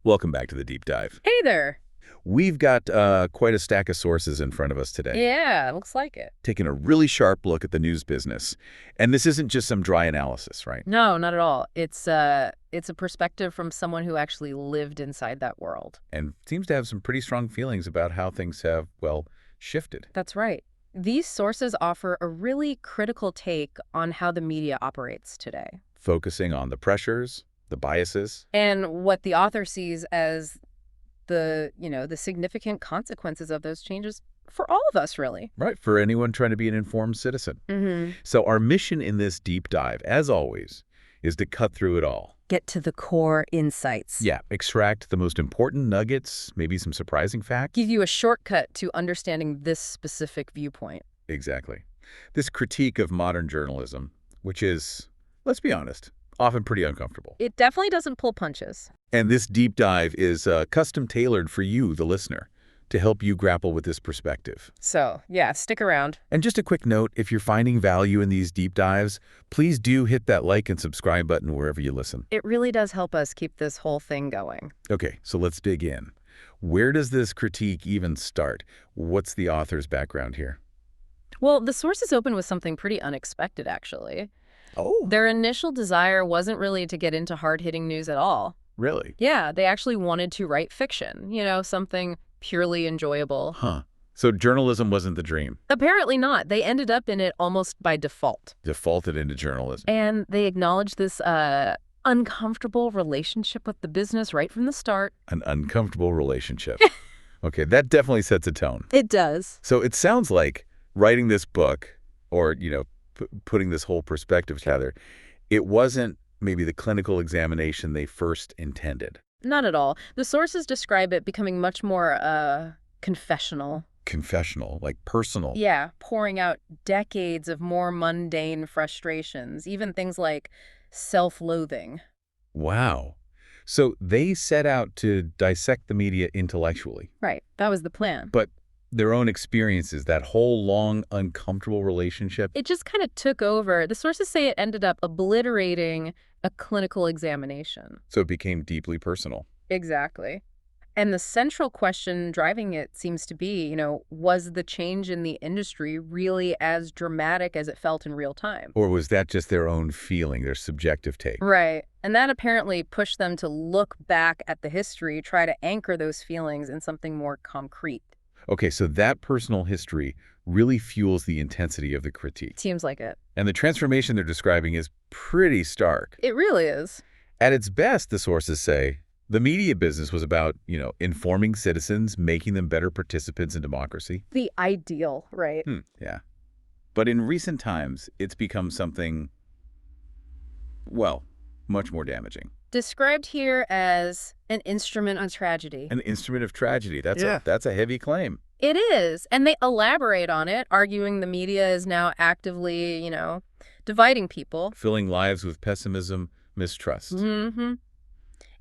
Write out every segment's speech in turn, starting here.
Welcome back to the deep dive. Hey there. We've got quite a stack of sources in front of us today, Yeah, looks like it. taking a really sharp look at the news business. And this isn't just some dry analysis, right? No, not at all. It's a perspective from someone who actually lived inside that world. And seems to have some pretty strong feelings about how things have, well, shifted. That's right. These sources offer a really critical take on how the media operates today. Focusing on the pressures, the biases. And what the author sees as the significant consequences of those changes for all of us, really. Right, for anyone trying to be an informed citizen. Mm-hmm. So our mission in this deep dive, as always, is to cut through it all. Get to the core insights. Yeah, extract the most important nuggets, maybe some surprising facts. Give you a shortcut to understanding this specific viewpoint. Exactly. This critique of modern journalism, which is, let's be honest, often pretty uncomfortable. It definitely doesn't pull punches. And this deep dive is custom tailored for you, the listener, to help you grapple with this perspective. So, yeah, stick around. And just a quick note, if you're finding value in these deep dives, please do hit that like and subscribe button wherever you listen. It really does help us keep this whole thing going. Okay, so let's dig in. Where does this critique even start? What's the author's background here? Well, the sources open with something pretty unexpected, actually. Oh, Their initial desire wasn't really to get into hard-hitting news at all. really? Yeah, they actually wanted to write fiction, something purely enjoyable. Huh. So journalism wasn't the dream. Apparently not. They ended up in it almost by default. Defaulted into journalism. And they acknowledged this uncomfortable relationship with the business right from the start. An uncomfortable relationship. Okay, that definitely sets a tone. It does. So it sounds like writing this book or, putting this whole perspective together, it wasn't maybe the clinical examination they first intended. Not at all. The sources describe it becoming much more confessional. Confessional, like personal. Yeah, pouring out decades of more mundane frustrations, even things like self-loathing. Wow. So they set out to dissect the media intellectually. Right, that was the plan. But their own experiences, that whole long, uncomfortable relationship. It just kind of took over. The sources say it ended up obliterating a clinical examination. So it became deeply personal. Exactly. And the central question driving it seems to be, was the change in the industry really as dramatic as it felt in real time? Or was that just their own feeling, their subjective take? Right. And that apparently pushed them to look back at the history, try to anchor those feelings in something more concrete. Okay, so that personal history really fuels the intensity of the critique. Seems like it. And the transformation they're describing is pretty stark. It really is. At its best, the sources say, the media business was about, informing citizens, making them better participants in democracy. The ideal, right? Yeah. But in recent times, it's become something, well, much more damaging. Described here as an instrument of tragedy. An instrument of tragedy. That's Yeah. that's a heavy claim. It is. And they elaborate on it, arguing the media is now actively, dividing people. Filling lives with pessimism, mistrust. Mm-hmm.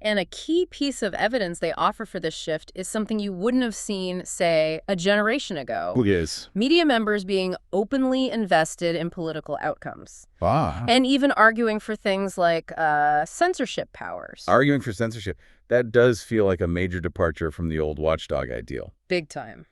And a key piece of evidence they offer for this shift is something you wouldn't have seen, say, a generation ago. Yes. Media members being openly invested in political outcomes. Ah. And even arguing for things like censorship powers. Arguing for censorship. That does feel like a major departure from the old watchdog ideal. Big time.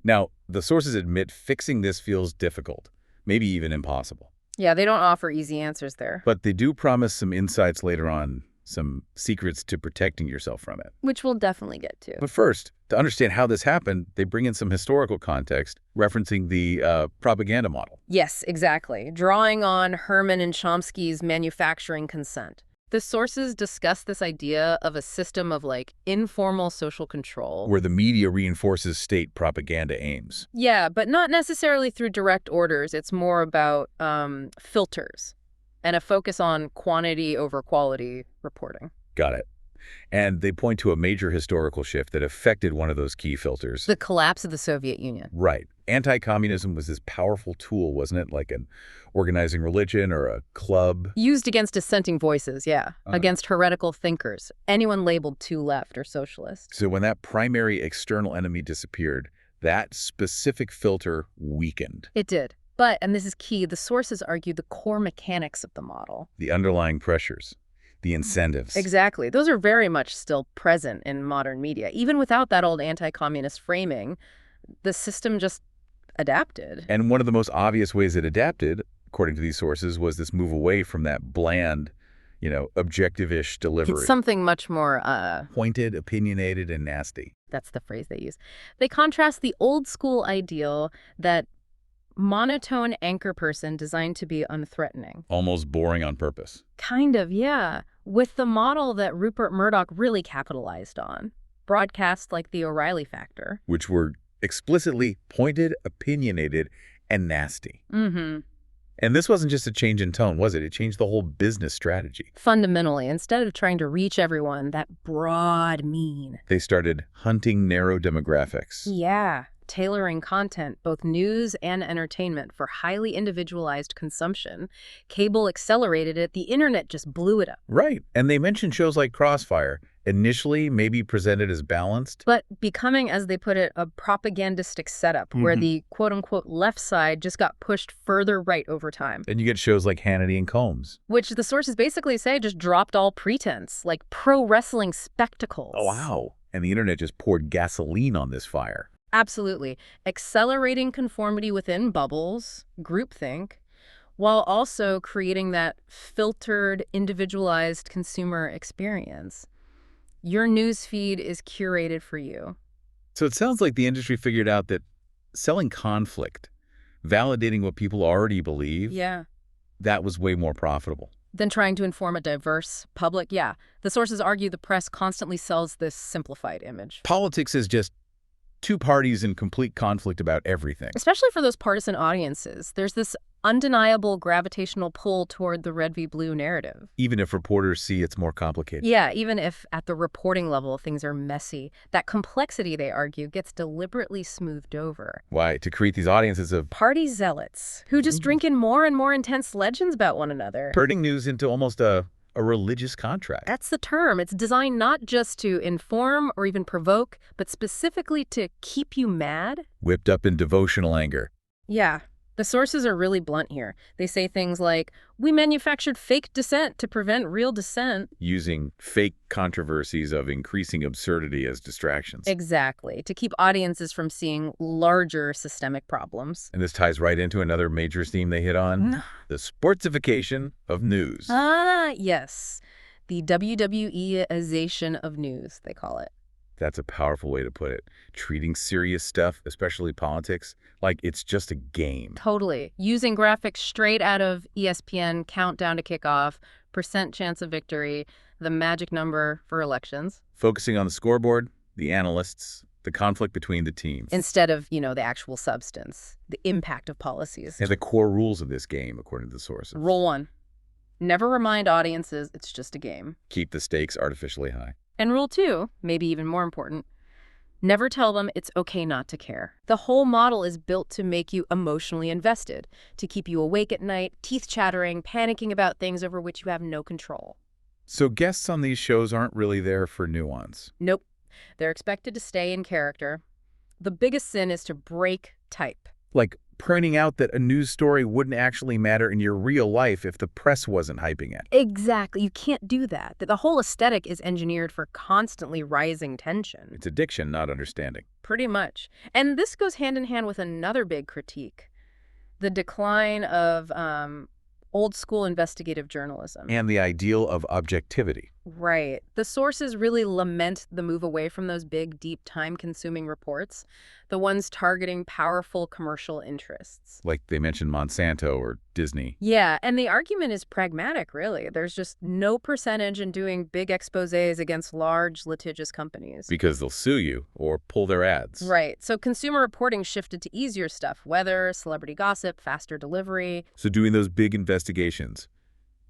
Now, the sources admit fixing this feels difficult, maybe even impossible. Yeah, they don't offer easy answers there. But they do promise some insights later on, some secrets to protecting yourself from it. Which we'll definitely get to. But first, to understand how this happened, they bring in some historical context, referencing the propaganda model. Yes, exactly. Drawing on Herman and Chomsky's manufacturing consent. The sources discuss this idea of a system of, informal social control. Where the media reinforces state propaganda aims. Yeah, but not necessarily through direct orders. It's more about filters and a focus on quantity over quality reporting. Got it. And they point to a major historical shift that affected one of those key filters. The collapse of the Soviet Union. Right. Anti-communism was this powerful tool, wasn't it? Like an organizing religion or a club. Used against dissenting voices, yeah. Against heretical thinkers. Anyone labeled too left or socialist. So when that primary external enemy disappeared, that specific filter weakened. It did. But, and this is key, the sources argue the core mechanics of the model. The underlying pressures. The incentives. Exactly. Those are very much still present in modern media. Even without that old anti-communist framing, the system just adapted. And one of the most obvious ways it adapted, according to these sources, was this move away from that bland, objective-ish delivery. It's something much more, pointed, opinionated, and nasty. That's the phrase they use. They contrast the old school ideal that monotone anchor person designed to be unthreatening. Almost boring on purpose. Kind of, yeah. With the model that Rupert Murdoch really capitalized on. Broadcasts like the O'Reilly Factor. Which were explicitly pointed, opinionated, and nasty. Mm-hmm. And this wasn't just a change in tone, was it? It changed the whole business strategy. Fundamentally, instead of trying to reach everyone, that broad mean. They started hunting narrow demographics. Yeah. Tailoring content, both news and entertainment, for highly individualized consumption. Cable accelerated it. The internet just blew it up. Right. And they mentioned shows like Crossfire, initially maybe presented as balanced, but becoming, as they put it, a propagandistic setup where the quote-unquote left side just got pushed further right over time. And you get shows like Hannity and Combs, which the sources basically say just dropped all pretense, like pro-wrestling spectacles. Oh, wow. And the internet just poured gasoline on this fire. Absolutely. Accelerating conformity within bubbles, groupthink, while also creating that filtered, individualized consumer experience. Your news feed is curated for you. So it sounds like the industry figured out that selling conflict, validating what people already believe, that was way more profitable than trying to inform a diverse public. Yeah, the sources argue the press constantly sells this simplified image. Politics is just two parties in complete conflict about everything. Especially for those partisan audiences, there's this undeniable gravitational pull toward the red v. blue narrative. Even if reporters see it's more complicated. Yeah, even if at the reporting level things are messy. That complexity, they argue, gets deliberately smoothed over. Why? To create these audiences of party zealots who just drink in more and more intense legends about one another. Turning news into almost a religious contract. That's the term. It's designed not just to inform or even provoke, but specifically to keep you mad. Whipped up in devotional anger. Yeah. The sources are really blunt here. They say things like, we manufactured fake dissent to prevent real dissent. Using fake controversies of increasing absurdity as distractions. Exactly. To keep audiences from seeing larger systemic problems. And this ties right into another major theme they hit on. The sportsification of news. Yes. The WWE-ization of news, they call it. That's a powerful way to put it. Treating serious stuff, especially politics, like it's just a game. Totally. Using graphics straight out of ESPN, countdown to kickoff, percent chance of victory, the magic number for elections. Focusing on the scoreboard, the analysts, the conflict between the teams. Instead of, the actual substance, the impact of policies. And the core rules of this game, according to the sources. Rule 1. Never remind audiences it's just a game. Keep the stakes artificially high. And rule 2, maybe even more important, never tell them it's okay not to care. The whole model is built to make you emotionally invested, to keep you awake at night, teeth chattering, panicking about things over which you have no control. So guests on these shows aren't really there for nuance. Nope. They're expected to stay in character. The biggest sin is to break type. Like pointing out that a news story wouldn't actually matter in your real life if the press wasn't hyping it. Exactly. You can't do that. The whole aesthetic is engineered for constantly rising tension. It's addiction, not understanding. Pretty much. And this goes hand in hand with another big critique. The decline of old school investigative journalism. And the ideal of objectivity. Right. The sources really lament the move away from those big, deep, time-consuming reports, the ones targeting powerful commercial interests. Like they mentioned Monsanto or Disney. Yeah, and the argument is pragmatic, really. There's just no percentage in doing big exposés against large, litigious companies. Because they'll sue you or pull their ads. Right. So consumer reporting shifted to easier stuff, weather, celebrity gossip, faster delivery. So doing those big investigations,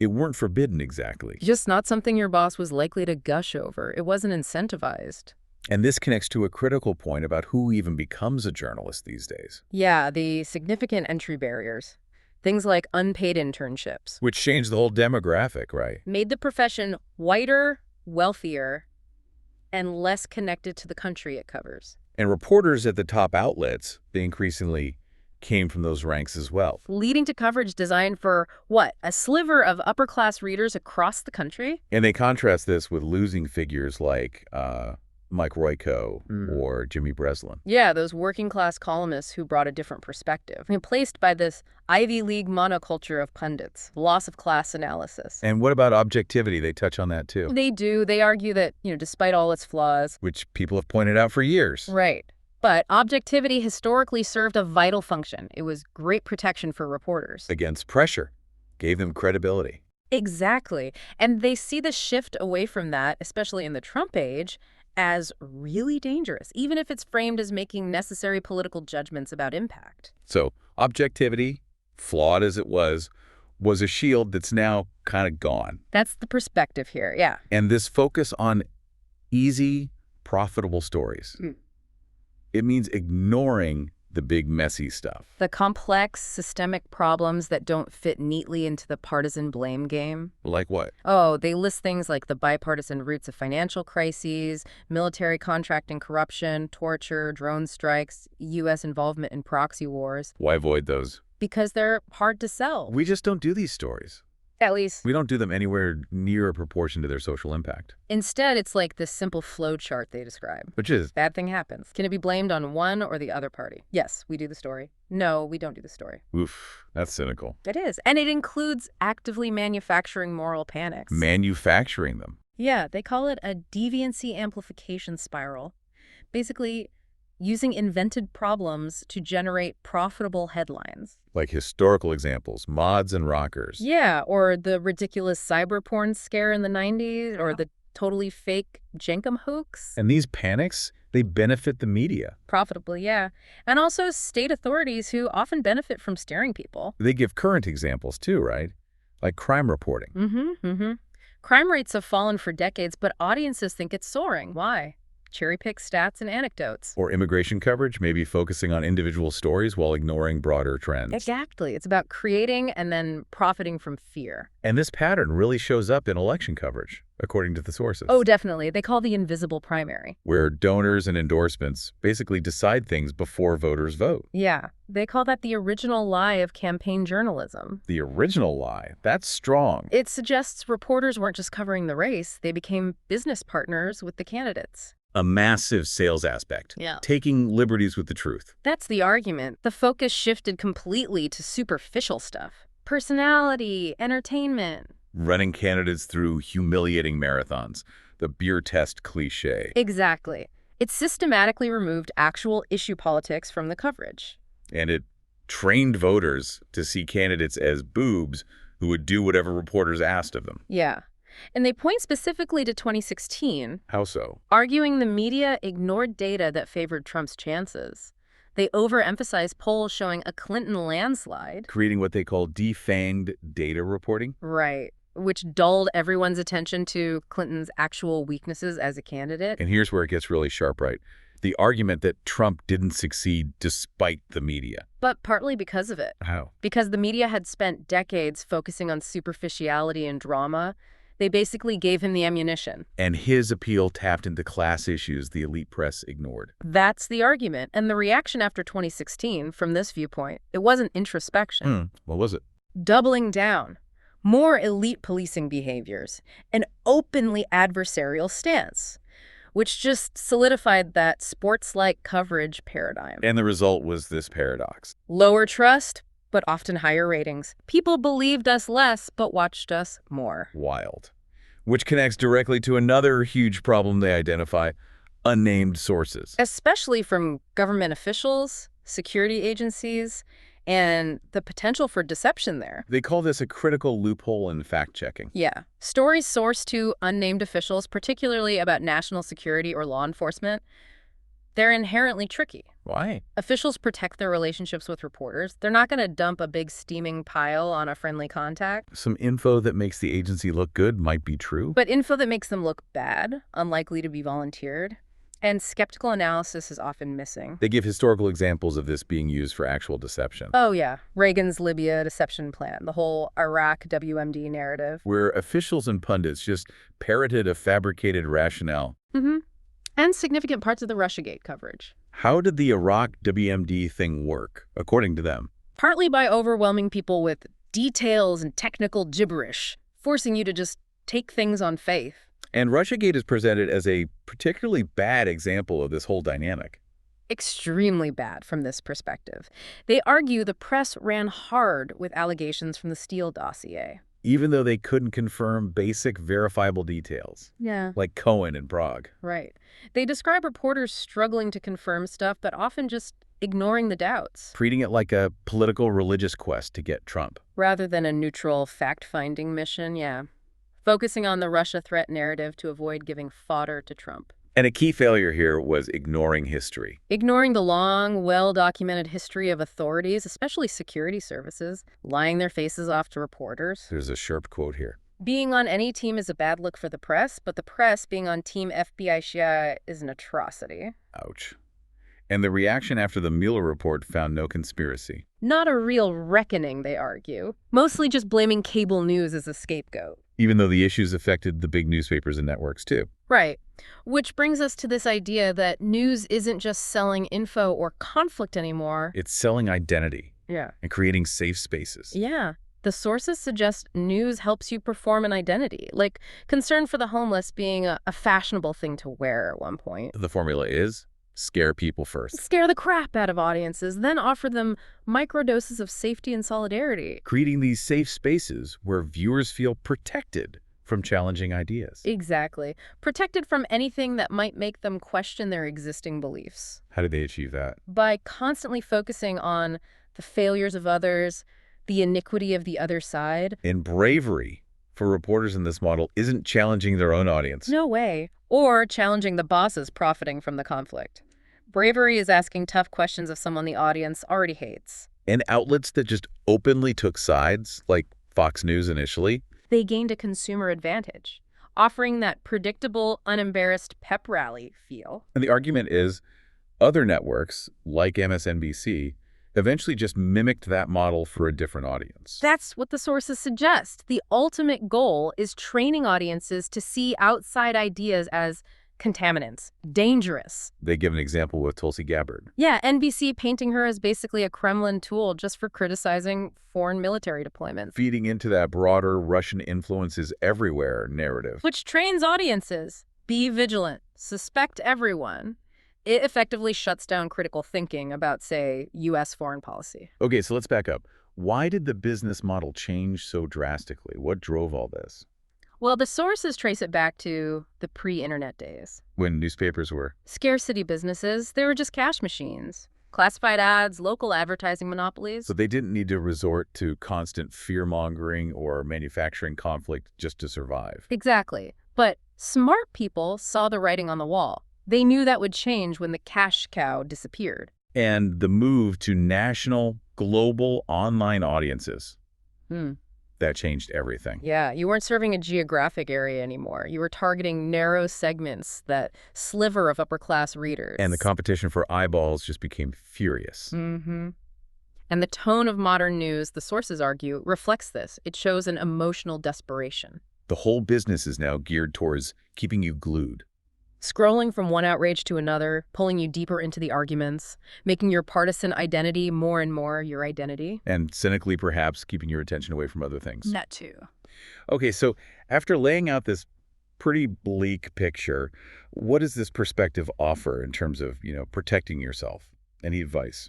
it weren't forbidden exactly. Just not something your boss was likely to gush over. It wasn't incentivized. And this connects to a critical point about who even becomes a journalist these days. Yeah, the significant entry barriers. Things like unpaid internships. Which changed the whole demographic, right? Made the profession whiter, wealthier, and less connected to the country it covers. And reporters at the top outlets, the increasingly came from those ranks as well. Leading to coverage designed for, what, a sliver of upper-class readers across the country? And they contrast this with losing figures like Mike Royko or Jimmy Breslin. Yeah, those working-class columnists who brought a different perspective, replaced by this Ivy League monoculture of pundits, loss of class analysis. And what about objectivity? They touch on that too. They do. They argue that, despite all its flaws. Which people have pointed out for years. Right. But objectivity historically served a vital function. It was great protection for reporters. Against pressure. Gave them credibility. Exactly. And they see the shift away from that, especially in the Trump age, as really dangerous, even if it's framed as making necessary political judgments about impact. So objectivity, flawed as it was a shield that's now kind of gone. That's the perspective here, yeah. And this focus on easy, profitable stories. It means ignoring the big, messy stuff. The complex, systemic problems that don't fit neatly into the partisan blame game. Like what? Oh, they list things like the bipartisan roots of financial crises, military contracting corruption, torture, drone strikes, U.S. involvement in proxy wars. Why avoid those? Because they're hard to sell. We just don't do these stories. At least. We don't do them anywhere near a proportion to their social impact. Instead, it's like this simple flow chart they describe. Which is? Bad thing happens. Can it be blamed on one or the other party? Yes, we do the story. No, we don't do the story. Oof, that's cynical. It is. And it includes actively manufacturing moral panics. Manufacturing them. Yeah, they call it a deviancy amplification spiral. Basically, using invented problems to generate profitable headlines. Like historical examples, mods and rockers. Yeah, or the ridiculous cyber porn scare in the 90s, or the totally fake Jenkem hoax. And these panics, they benefit the media. Profitably, yeah. And also state authorities who often benefit from steering people. They give current examples too, right? Like crime reporting. Crime rates have fallen for decades, but audiences think it's soaring. Why? Cherry-pick stats and anecdotes. Or immigration coverage, maybe focusing on individual stories while ignoring broader trends. Exactly. It's about creating and then profiting from fear. And this pattern really shows up in election coverage, according to the sources. Oh, definitely. They call the invisible primary. Where donors and endorsements basically decide things before voters vote. Yeah. They call that the original lie of campaign journalism. The original lie? That's strong. It suggests reporters weren't just covering the race. They became business partners with the candidates. A massive sales aspect. Yeah. Taking liberties with the truth. That's the argument. The focus shifted completely to superficial stuff. Personality, entertainment. Running candidates through humiliating marathons. The beer test cliche. Exactly. It systematically removed actual issue politics from the coverage. And it trained voters to see candidates as boobs who would do whatever reporters asked of them. Yeah. And they point specifically to 2016. How so? Arguing the media ignored data that favored Trump's chances. They overemphasized polls showing a Clinton landslide. Creating what they call defanged data reporting? Right. Which dulled everyone's attention to Clinton's actual weaknesses as a candidate. And here's where it gets really sharp, right? The argument that Trump didn't succeed despite the media. But partly because of it. How? Because the media had spent decades focusing on superficiality and drama. They basically gave him the ammunition. And his appeal tapped into class issues the elite press ignored. That's the argument. And the reaction after 2016, from this viewpoint, it wasn't introspection. What was it? Doubling down. More elite policing behaviors. An openly adversarial stance. Which just solidified that sports-like coverage paradigm. And the result was this paradox. Lower trust, but often higher ratings. People believed us less, but watched us more. Wild. Which connects directly to another huge problem they identify, unnamed sources. Especially from government officials, security agencies, and the potential for deception there. They call this a critical loophole in fact-checking. Yeah. Stories sourced to unnamed officials, particularly about national security or law enforcement, they're inherently tricky. Why? Officials protect their relationships with reporters. They're not going to dump a big steaming pile on a friendly contact. Some info that makes the agency look good might be true. But info that makes them look bad, unlikely to be volunteered. And skeptical analysis is often missing. They give historical examples of this being used for actual deception. Oh, yeah. Reagan's Libya deception plan, the whole Iraq WMD narrative. Where officials and pundits just parroted a fabricated rationale. And significant parts of the Russiagate coverage. How did the Iraq WMD thing work, according to them? Partly by overwhelming people with details and technical gibberish, forcing you to just take things on faith. And Russiagate is presented as a particularly bad example of this whole dynamic. Extremely bad from this perspective. They argue the press ran hard with allegations from the Steele dossier. Even though they couldn't confirm basic verifiable details. Yeah. Like Cohen in Prague. Right. They describe reporters struggling to confirm stuff, but often just ignoring the doubts. Treating it like a political religious quest to get Trump. Rather than a neutral fact-finding mission, yeah. Focusing on the Russia threat narrative to avoid giving fodder to Trump. And a key failure here was ignoring history. Ignoring the long, well-documented history of authorities, especially security services, lying their faces off to reporters. There's a sharp quote here. Being on any team is a bad look for the press, but the press being on Team FBI Shia is an atrocity. Ouch. And the reaction after the Mueller report found no conspiracy. Not a real reckoning, they argue. Mostly just blaming cable news as a scapegoat. Even though the issues affected the big newspapers and networks, too. Right. Which brings us to this idea that news isn't just selling info or conflict anymore. It's selling identity. Yeah. And creating safe spaces. Yeah. The sources suggest news helps you perform an identity, like concern for the homeless being a fashionable thing to wear at one point. The formula is scare people first. Scare the crap out of audiences, then offer them microdoses of safety and solidarity. Creating these safe spaces where viewers feel protected from challenging ideas. Exactly. Protected from anything that might make them question their existing beliefs. How do they achieve that? By constantly focusing on the failures of others, the iniquity of the other side. And bravery for reporters in this model isn't challenging their own audience. No way. Or challenging the bosses profiting from the conflict. Bravery is asking tough questions of someone the audience already hates. And outlets that just openly took sides, like Fox News initially, they gained a consumer advantage, offering that predictable, unembarrassed pep rally feel. And the argument is other networks, like MSNBC, eventually just mimicked that model for a different audience. That's what the sources suggest. The ultimate goal is training audiences to see outside ideas as contaminants, dangerous. They give an example with Tulsi Gabbard. Yeah, NBC painting her as basically a Kremlin tool just for criticizing foreign military deployments. Feeding into that broader Russian influences everywhere narrative. Which trains audiences. Be vigilant. Suspect everyone. It effectively shuts down critical thinking about, say, U.S. foreign policy. Okay, so let's back up. Why did the business model change so drastically? What drove all this? Well, the sources trace it back to the pre-internet days. When newspapers were scarcity businesses, they were just cash machines. Classified ads, local advertising monopolies. So they didn't need to resort to constant fear-mongering or manufacturing conflict just to survive. Exactly. But smart people saw the writing on the wall. They knew that would change when the cash cow disappeared. And the move to national, global, online audiences. That changed everything. Yeah, you weren't serving a geographic area anymore. You were targeting narrow segments, that sliver of upper-class readers. And the competition for eyeballs just became furious. And the tone of modern news, the sources argue, reflects this. It shows an emotional desperation. The whole business is now geared towards keeping you glued. Scrolling from one outrage to another, pulling you deeper into the arguments, making your partisan identity more and more your identity. And cynically, perhaps, keeping your attention away from other things. That too. Okay, so after laying out this pretty bleak picture, what does this perspective offer in terms of, protecting yourself? Any advice?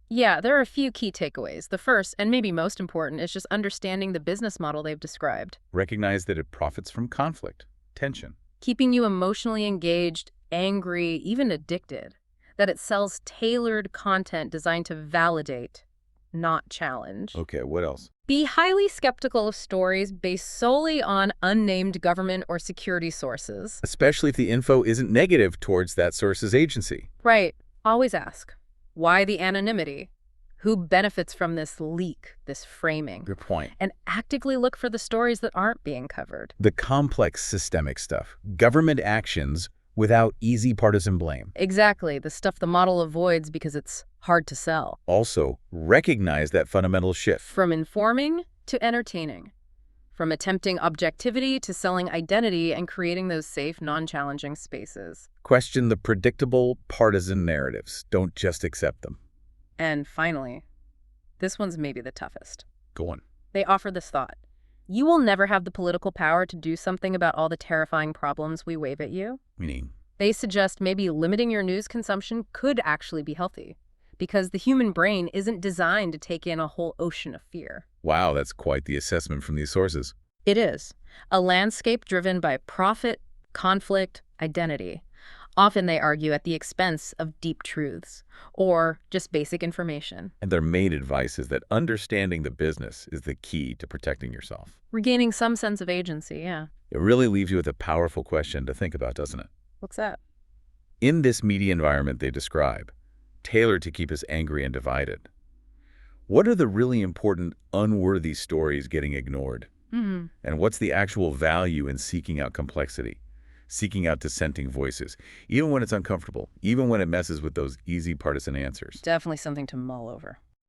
Yeah, there are a few key takeaways. The first, and maybe most important, is just understanding the business model they've described. Recognize that it profits from conflict, tension. Keeping you emotionally engaged, angry, even addicted. That it sells tailored content designed to validate, not challenge. Okay, what else? Be highly skeptical of stories based solely on unnamed government or security sources. Especially if the info isn't negative towards that source's agency. Right. Always ask, why the anonymity? Who benefits from this leak, this framing? Good point. And actively look for the stories that aren't being covered. The complex systemic stuff. Government actions without easy partisan blame. Exactly. The stuff the model avoids because it's hard to sell. Also, recognize that fundamental shift. From informing to entertaining. from attempting objectivity to selling identity and creating those safe, non-challenging spaces. Question the predictable partisan narratives. Don't just accept them. And finally, this one's maybe the toughest. Go on. They offer this thought. You will never have the political power to do something about all the terrifying problems we wave at you. Meaning? They suggest maybe limiting your news consumption could actually be healthy, because the human brain isn't designed to take in a whole ocean of fear. Wow, that's quite the assessment from these sources. It is. A landscape driven by profit, conflict, identity. Often they argue at the expense of deep truths, or just basic information. And their main advice is that understanding the business is the key to protecting yourself. Regaining some sense of agency, yeah. It really leaves you with a powerful question to think about, doesn't it? What's that? In this media environment they describe, tailored to keep us angry and divided, what are the really important, unworthy stories getting ignored? Mm-hmm. And what's the actual value in seeking out complexity, seeking out dissenting voices, even when it's uncomfortable, even when it messes with those easy partisan answers? Definitely something to mull over.